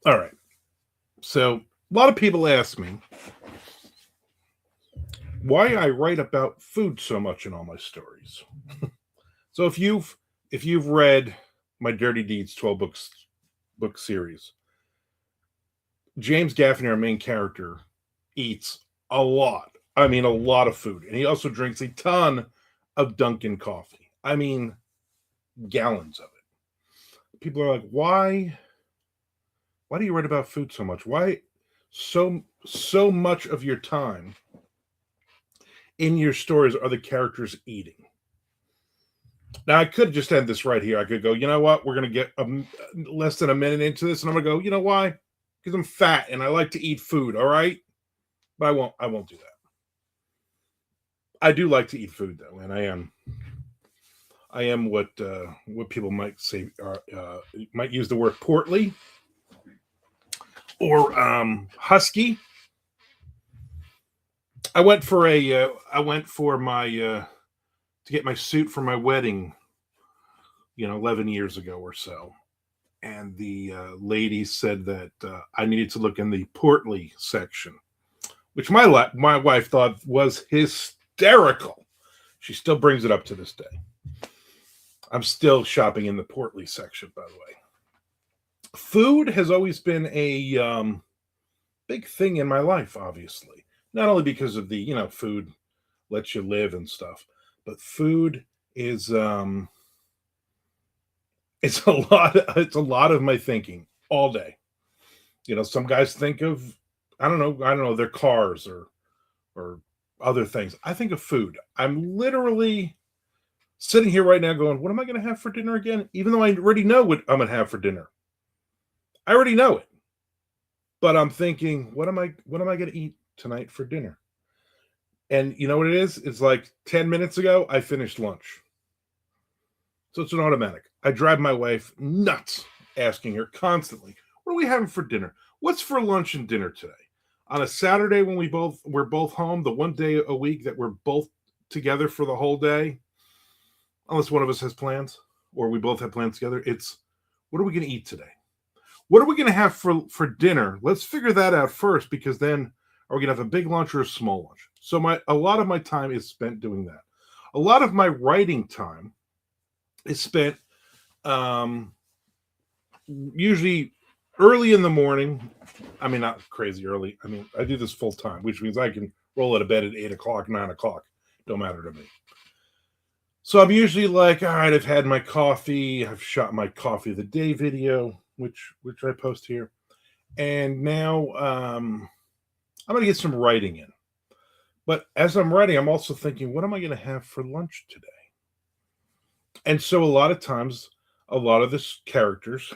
All right. So a lot of people ask me why I write about food so much in all my stories. So if you've read my Dirty Deeds 12 book series, James Gaffney, our main character, eats a lot. I mean, a lot of food, and he also drinks a ton of Dunkin' coffee. I mean, gallons of it. People are like, why? Why do you write about food so much? Why so much of your time in your stories are the characters eating? Now I could just end this right here. I could go, you know what? We're gonna get less than a minute into this, and I'm gonna go. You know why? Because I'm fat and I like to eat food. All right, but I won't. I won't do that. I do like to eat food though, and I am what people might say might use the word portly or husky. I went for my to get my suit for my wedding, 11 years ago or so, and the lady said that I needed to look in the portly section, which my wife thought was hysterical. She still brings it up to this day. I'm still shopping in the portly section, by the way. Food has always been a big thing in my life, obviously. Not only because of the, food lets you live and stuff, but food is it's a lot it's a lot of my thinking all day. Some guys think of I don't know, their cars or other things. I think of food. I'm literally sitting here right now going, what am I going to have for dinner again? Even though I already know what I'm going to have for dinner. I already know it. But I'm thinking, what am I going to eat tonight for dinner? And you know what it is? It's like 10 minutes ago I finished lunch. So it's an automatic. I drive my wife nuts asking her constantly, what are we having for dinner? What's for lunch and dinner today? On a Saturday when we're both home, the one day a week that we're both together for the whole day, unless one of us has plans or we both have plans together, it's what are we going to eat today? What are we going to have for dinner? Let's figure that out first, because then are we going to have a big lunch or a small lunch? So a lot of my time is spent doing that. A lot of my writing time is spent um, usually early in the morning. I mean, not crazy early. I mean, I do this full time, which means I can roll out of bed at 8 o'clock, 9 o'clock. Don't matter to me. So I'm usually like, all right, I've had my coffee. I've shot my coffee of the day video, which I post here, and now I'm gonna get some writing in. But as I'm writing, I'm also thinking, what am I going to have for lunch today? And so a lot of times, a lot of the characters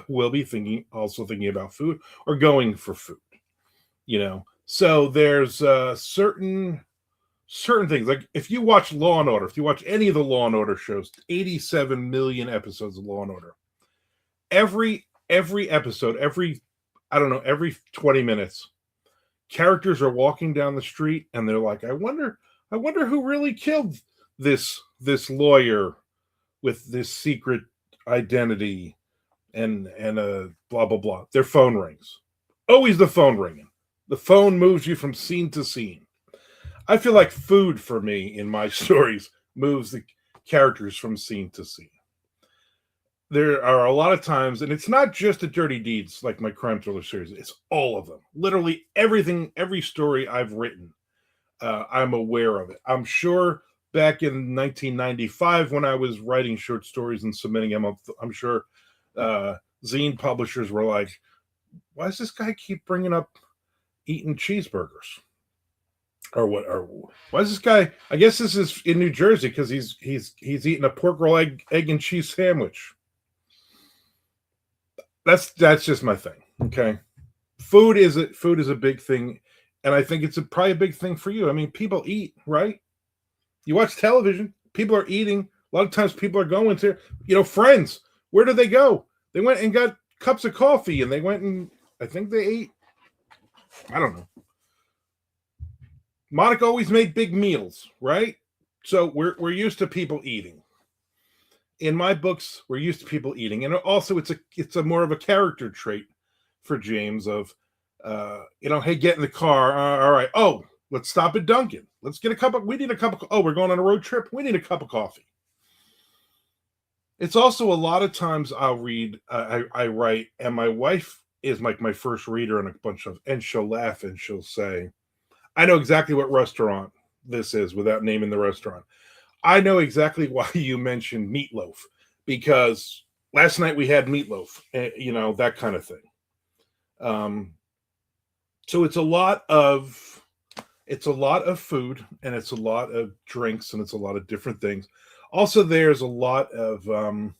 will be thinking about food or going for food. So there's certain things, like if you watch Law and Order, if you watch any of the Law and Order shows, 87 million episodes of Law and Order, every episode, every 20 minutes, characters are walking down the street and they're like, I wonder who really killed this lawyer with this secret identity and blah blah blah. Their phone rings. Always the phone ringing. The phone moves you from scene to scene. I feel like food for me in my stories moves the characters from scene to scene. There are a lot of times, and it's not just the Dirty Deeds like my crime thriller series, it's all of them. Literally everything, every story I've written, I'm aware of it. I'm sure back in 1995 when I was writing short stories and submitting them, I'm sure zine publishers were like, why does this guy keep bringing up eating cheeseburgers? Or what? Or why is this guy? I guess this is in New Jersey because he's eating a pork roll egg and cheese sandwich. That's just my thing. Okay, food is a big thing, and I think it's probably a big thing for you. I mean, people eat, right? You watch television, people are eating. A lot of times, people are going to friends. Where do they go? They went and got cups of coffee, and they went and I think they ate. I don't know. Monica always made big meals, right? So we're used to people eating. In my books, we're used to people eating, and also it's a more of a character trait for James of, hey, get in the car. All right. Oh, let's stop at Dunkin'. Let's get we need a cup of, we're going on a road trip. We need a cup of coffee. It's also a lot of times I'll read, I write, and my wife is like my first reader in a bunch of, and she'll laugh and she'll say, I know exactly what restaurant this is without naming the restaurant. I know exactly why you mentioned meatloaf, because last night we had meatloaf, that kind of thing. So it's a lot of food, and it's a lot of drinks, and it's a lot of different things. Also, there's a lot of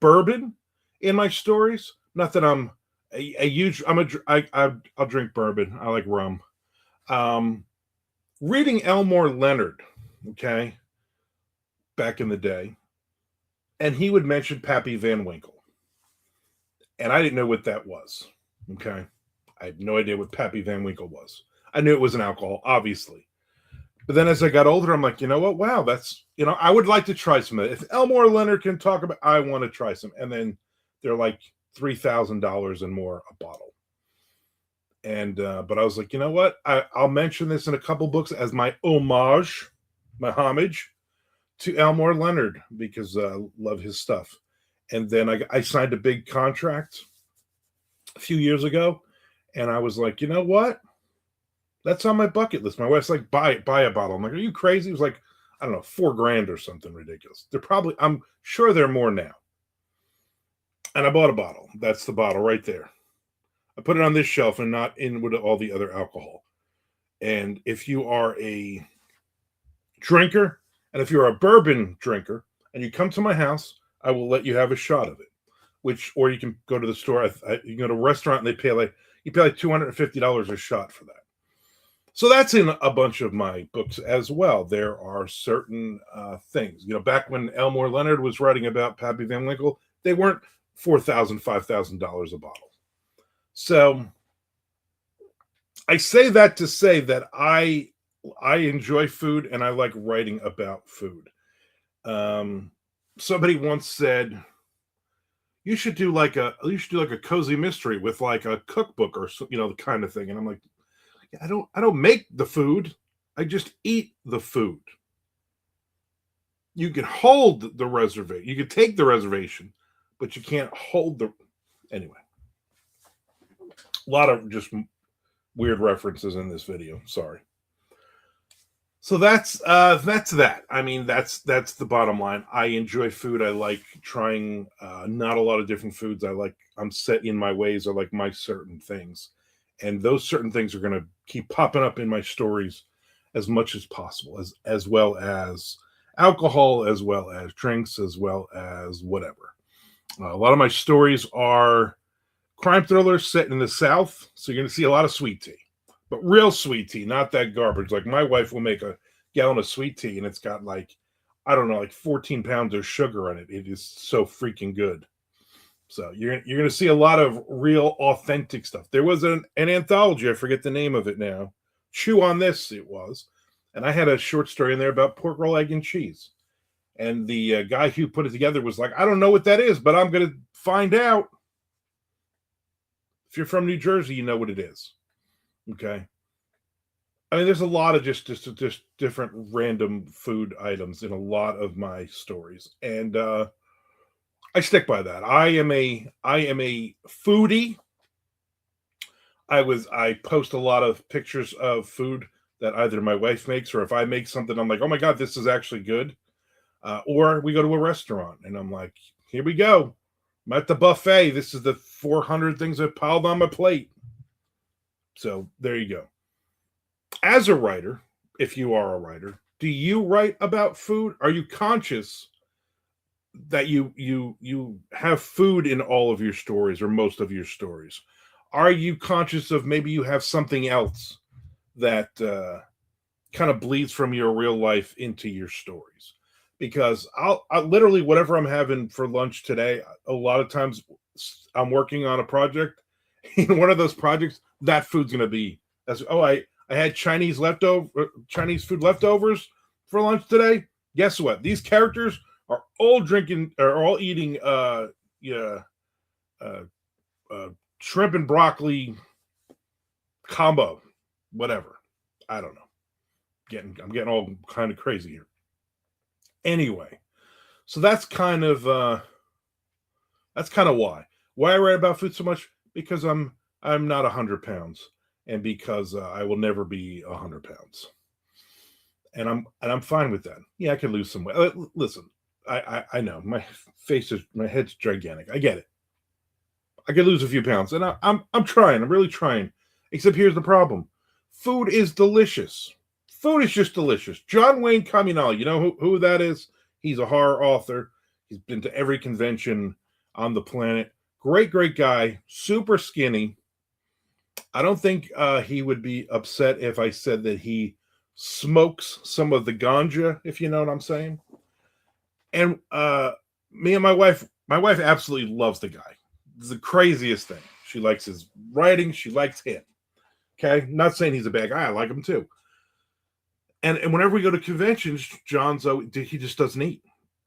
bourbon in my stories. Not that I'm a huge. I'll drink bourbon. I like rum. Reading Elmore Leonard, okay, back in the day, and he would mention Pappy Van Winkle, and I didn't know what that was. Okay, I had no idea what Pappy Van Winkle was. I knew it was an alcohol, obviously. But then as I got older, I'm like, you know what? Wow, that's, I would like to try some of it. If Elmore Leonard can talk about, I want to try some. And then they're like $3,000 and more a bottle. And, but I was like, you know what? I'll mention this in a couple books as my homage to Elmore Leonard, because I love his stuff. And then I signed a big contract a few years ago. And I was like, you know what? That's on my bucket list. My wife's like, buy a bottle. I'm like, are you crazy? It was like, I don't know, $4,000 or something ridiculous. I'm sure they're more now. And I bought a bottle. That's the bottle right there. I put it on this shelf and not in with all the other alcohol. And if you are a drinker, and if you're a bourbon drinker, and you come to my house, I will let you have a shot of it. Or you can go to the store. You can go to a restaurant and you pay like $250 a shot for that. So that's in a bunch of my books as well. There are certain things. Back when Elmore Leonard was writing about Pappy Van Winkle, they weren't $4,000, $5,000 a bottle. So I say that to say that I enjoy food, and I like writing about food. Somebody once said, you should do like a cozy mystery with like a cookbook or the kind of thing. And I'm like, I don't make the food. I just eat the food. You can hold the reservation. You can take the reservation, but you can't hold anyway. A lot of just weird references in this video. Sorry. So that's that. I mean, that's the bottom line. I enjoy food. I like trying not a lot of different foods. I'm set in my ways. I like my certain things. And those certain things are going to keep popping up in my stories as much as possible, as well as alcohol, as well as drinks, as well as whatever. A lot of my stories are crime thrillers set in the South, so you're going to see a lot of sweet tea, but real sweet tea, not that garbage. Like my wife will make a gallon of sweet tea, and it's got like 14 pounds of sugar in it. It is so freaking good. So you're going to see a lot of real authentic stuff. There was an anthology, I forget the name of it now. Chew on This, it was. And I had a short story in there about pork roll, egg, and cheese. And the guy who put it together was like, I don't know what that is, but I'm going to find out. If you're from New Jersey, you know what it is. Okay. I mean, there's a lot of just different random food items in a lot of my stories. And I stick by that. I am a foodie. I post a lot of pictures of food that either my wife makes, or if I make something, I'm like, oh my God, this is actually good. Or we go to a restaurant and I'm like, here we go. I'm at the buffet. This is the 400 things that piled on my plate. So there you go. As a writer, if you are a writer, do you write about food? Are you conscious that you have food in all of your stories or most of your stories? Are you conscious of maybe you have something else that kind of bleeds from your real life into your stories? Because I'll literally, whatever I'm having for lunch today, a lot of times I'm working on a project. In one of those projects, that food's going to be, I had Chinese food leftovers for lunch today. Guess what? These characters are all eating shrimp and broccoli combo, whatever. I don't know. I'm getting all kind of crazy here. Anyway, so that's kind of why. Why I write about food so much, because I'm not 100 pounds, and because I will never be 100 pounds, and I'm fine with that. Yeah, I could lose some weight. Listen, I know my head's gigantic. I get it. I could lose a few pounds, and I'm trying. I'm really trying. Except here's the problem: food is delicious. Food is just delicious. John Wayne Communale, you know who that is? He's a horror author. He's been to every convention on the planet. Great guy. Super skinny. I don't think he would be upset if I said that he smokes some of the ganja, if you know what I'm saying. And me and my wife absolutely loves the guy. It's the craziest thing. She likes his writing. She likes him. Okay, not saying he's a bad guy. I like him too. And whenever we go to conventions, he just doesn't eat.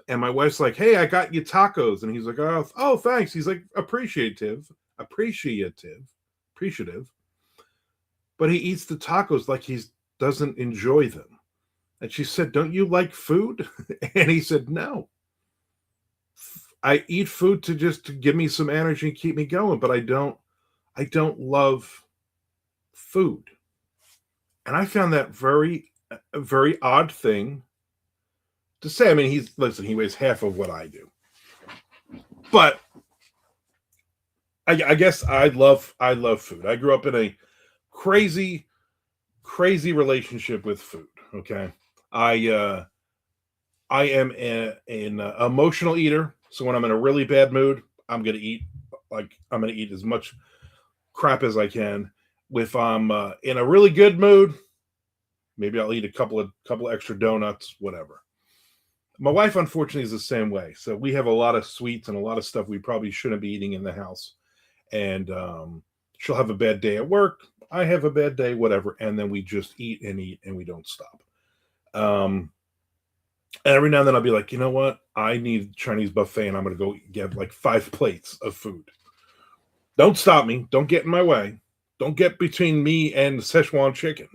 And my wife's like, "Hey, I got you tacos," and he's like, "Oh, thanks." He's like, appreciative, but he eats the tacos like he doesn't enjoy them. And she said, "Don't you like food?" And he said, "No. I eat food to give me some energy and keep me going, but I don't love food." And I found that a very odd thing to say. I mean, he weighs half of what I do. But I guess I love food. I grew up in a crazy relationship with food. Okay. I am an emotional eater. So when I'm in a really bad mood, I'm gonna eat as much crap as I can. If I'm in a really good mood, maybe I'll eat a couple extra donuts, whatever. My wife, unfortunately, is the same way. So we have a lot of sweets and a lot of stuff we probably shouldn't be eating in the house. And she'll have a bad day at work. I have a bad day, whatever. And then we just eat, and we don't stop. Every now and then I'll be like, you know what? I need Chinese buffet, and I'm going to go get like 5 plates of food. Don't stop me. Don't get in my way. Don't get between me and Szechuan chicken.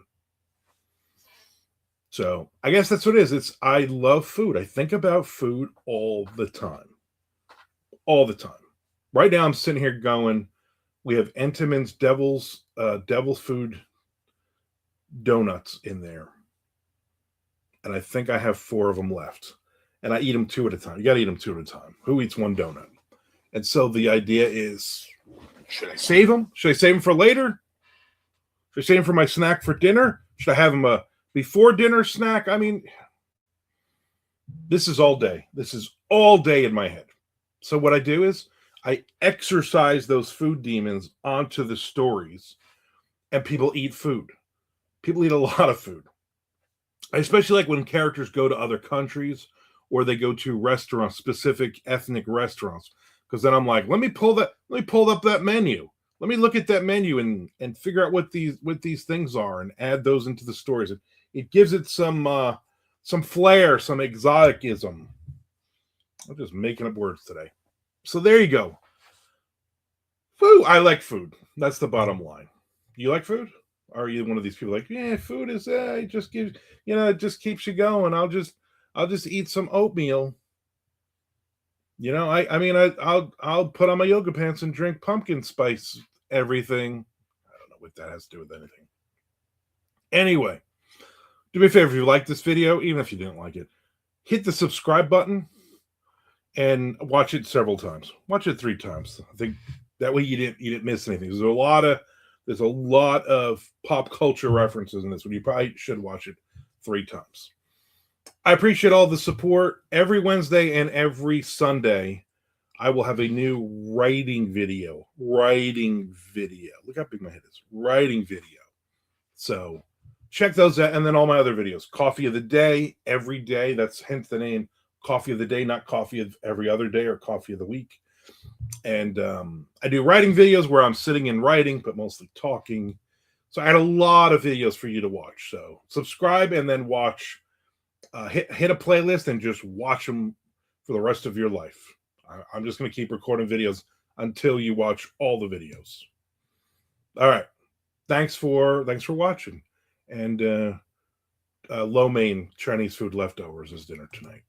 So I guess that's what it is. I love food. I think about food all the time. All the time. Right now I'm sitting here going, we have Entenmann's Devil's Food donuts in there. And I think I have 4 of them left. And I eat them 2 at a time. You got to eat them 2 at a time. Who eats one donut? And so the idea is, should I save them? Should I save them for later? Should I save them for my snack for dinner? Should I have them a before dinner snack? I mean, this is all day. This is all day in my head. So what I do is I exercise those food demons onto the stories, and people eat food. People eat a lot of food. I especially like when characters go to other countries or they go to restaurants, specific ethnic restaurants, because then I'm like, let me pull up that menu. Let me look at that menu and figure out what these things are and add those into the stories. It gives it some flair, some exoticism. I'm just making up words today. So there you go. Food. I like food. That's the bottom line. You like food? Or are you one of these people like, yeah, food is it just gives, it just keeps you going. I'll just eat some oatmeal. I'll put on my yoga pants and drink pumpkin spice everything. I don't know what that has to do with anything. Anyway, do me a favor if you like this video, even if you didn't like it, hit the subscribe button and watch it several times. Watch it 3 times. I think that way you didn't miss anything. There's a lot of pop culture references in this one. You probably should watch it 3 times. I appreciate all the support. Every Wednesday and every Sunday, I will have a new writing video. Look how big my head is. Writing video. So check those out. And then all my other videos. Coffee of the day, every day. That's hence the name Coffee of the Day, not Coffee of every other day or Coffee of the Week. And I do writing videos where I'm sitting and writing, but mostly talking. So I had a lot of videos for you to watch. So subscribe and then watch. Hit a playlist and just watch them for the rest of your life. I'm just going to keep recording videos until you watch all the videos. All right. Thanks for watching. And lo mein Chinese food leftovers is dinner tonight.